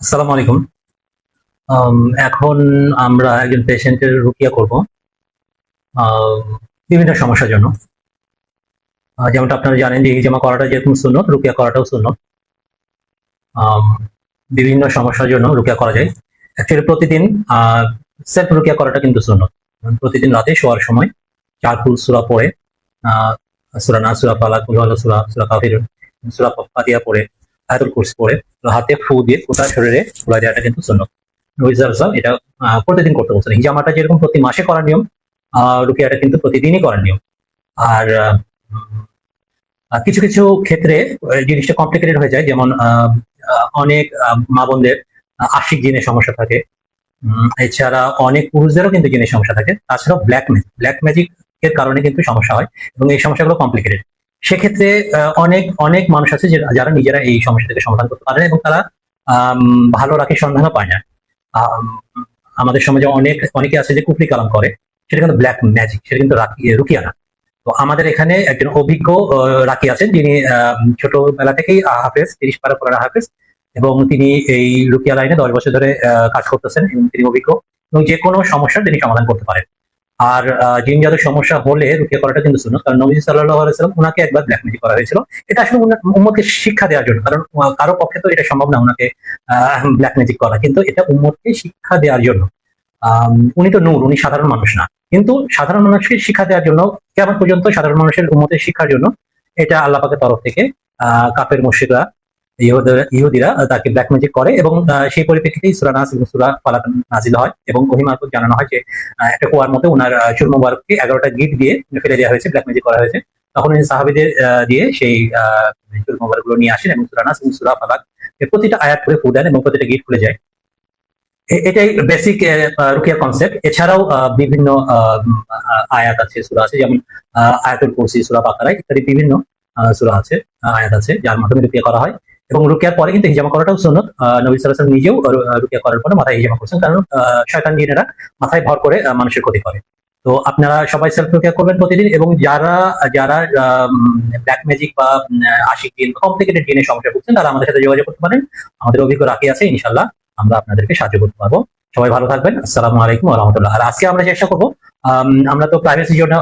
আসসালামু আলাইকুম। আম, এখন আমরা একজন পেশেন্টের রুকিয়া করব আম, বিভিন্ন সমস্যার জন্য। যেমনটা আপনারা জানেন যে হিজামা করাটা যেরকম সুন্নত, রুকিয়া করাটাও সুন্নত। আম, বিভিন্ন সমস্যার জন্য রুকিয়া করা যায়। অ্যাকচুয়ালি প্রতিদিন সেলফ রুকিয়া করাটা কিন্তু সুন্নত। প্রতিদিন রাতে শোয়ার সময় 4 ফুল সূরা পড়ে, আহ, সূরা নাস, সূরা ফালাক, কুল হুয়াল্লাহু, সূরা সূরা কাফিরুন, সূরা ফাতিহা পড়ে, আয়াতুল কুরসি পড়ে হাতে ফু দিয়ে গোটা শরীরে ফুলাই দেওয়াটা কিন্তু সুন্নত। নবী সাল্লাল্লাহু আলাইহি ওয়াসাল্লাম এটা প্রতিদিন করতে বলছেন। হিজামাটা যেরকম প্রতি মাসে করার নিয়ম, রুকিয়াটা কিন্তু প্রতিদিনই করার নিয়ম। আর কিছু কিছু ক্ষেত্রে জিনিসটা কমপ্লিকেটেড হয়ে যায়, যেমন অনেক মা বোনদের আশিক জিনের সমস্যা থাকে। এছাড়া অনেক পুরুষদেরও কিন্তু জিনের সমস্যা থাকে। তাছাড়াও ব্ল্যাক ম্যাজিক এর কারণে কিন্তু সমস্যা হয়, এবং এই সমস্যাগুলো কমপ্লিকেটেড। সেক্ষেত্রে অনেক অনেক মানুষ আছে যারা নিজেরা এই সমস্যা থেকে সমাধান করতে পারে, এবং তারা ভালো রাখির সন্ধানও পায় না। আম, আমাদের সমাজে অনেকে আছে যে কুফরি কালাম করে, সেটা কিন্তু ব্ল্যাক ম্যাজিক, সেটা কিন্তু রুকিয়া না। তো আমাদের এখানে একজন অভিজ্ঞ রাকি আছেন, যিনি ছোটবেলা থেকেই হাফেজ, 30 পারা পড়ার হাফেজ, এবং তিনি এই রুকিয়া লাইনে 10 বছর ধরে কাজ করতেছেন, এবং তিনি অভিজ্ঞ, এবং যে কোনো সমস্যার তিনি সমাধান করতে পারেন। আর জিন জাদুর সমস্যা হলে রুকিয়া করাটা কিন্তু সুন্নাত, কারণ নবী সাল্লাল্লাহু আলাইহি ওয়াসাল্লাম ওনাকে একবার ব্ল্যাক ম্যাজিক করা হয়েছিল। এটা আসলে উম্মতকে শিক্ষা দেওয়ার জন্য, কারণ কারো পক্ষে তো এটা সম্ভব না ওনাকে ব্ল্যাক ম্যাজিক করা, কিন্তু এটা উম্মতকে শিক্ষা দেওয়ার জন্য। উনি তো নূর, উনি সাধারণ মানুষ না, কিন্তু সাধারণ মানুষকে শিক্ষা দেওয়ার জন্য, কেমন পর্যন্ত সাধারণ মানুষের উম্মতের শিক্ষার জন্য এটা আল্লাহ পাকের তরফ থেকে কাফের মুশরিকরা, ইহুদিরা তাকে ব্ল্যাক ম্যাজিক করে, এবং সেই পরিপ্রেক্ষিতেই সূরা নাস এবং সূরা ফালাক নাজিল হয়, এবং ওহী মারফত জানানো হয় যে একটা কুয়ার মধ্যে ওনার চুল মোবারককে 11টা গিট দিয়ে ফেলে দেওয়া হয়েছে, ব্ল্যাক ম্যাজিক করা হয়েছে। তখন উনি সাহাবীদের দিয়ে সেই চুল মোবারক গুলো নিয়ে আসেন, এবং সূরা নাস এবং সূরা ফালাক এর প্রতিটা আয়াত করে ফু দেন, এবং প্রতিটা গিট খুলে যায়। এটাই বেসিক রুকিয়া কনসেপ্ট। এছাড়াও বিভিন্ন আয়াত আছে, সূরা আছে, যেমন আয়াতুল কুরসি, সূরা বাকারা ইত্যাদি বিভিন্ন সূরা আছে, আয়াত আছে, যার মাধ্যমে রুকিয়া করা হয়। এবং রুকিয়ার পরে কিন্তু হিজামা করাটাও সুন্নত। নবী সাল্লাল্লাহু আলাইহি ওয়াসাল্লাম নিজেও রুকিয়া করার পরে মাথায় হিজামা করছেন, কারণ শয়তান জিনেরা মাথায় ভর করে মানুষের ক্ষতি করে। তো আপনারা সবাই সেলফ রুকিয়া করবেন প্রতিদিন, এবং যারা যারা ব্ল্যাক ম্যাজিক বা আশিক জিন, কমপ্লিকেটেড জিনের সমস্যা ভুগছেন, তারা আমাদের সাথে যোগাযোগ করতে পারেন। আমাদের অভিজ্ঞ রাখি আছে, ইনশাল্লাহ আমরা আপনাদেরকে সাহায্য করতে পারবো। সবাই ভালো থাকবেন। আসসালামু আলাইকুম ওয়া রাহমাতুল্লাহ। আর আজকে আমরা চেষ্টা করবো, আমরা তো প্রাইভেসির জন্য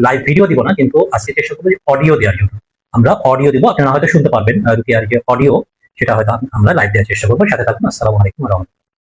লাইভ ভিডিও দিব না, কিন্তু আজকে চেষ্টা করবো অডিও দেওয়ার জন্য। আমরা অডিও দিব, আপনারা হয়তো শুনতে পারবেন রুকিয়ার যে অডিও, সেটা হয়তো আমরা লাইভ দেওয়ার চেষ্টা করবো। সাথে থাকুন। আসসালামু আলাইকুম ওয়া রাহমাতুল্লাহ।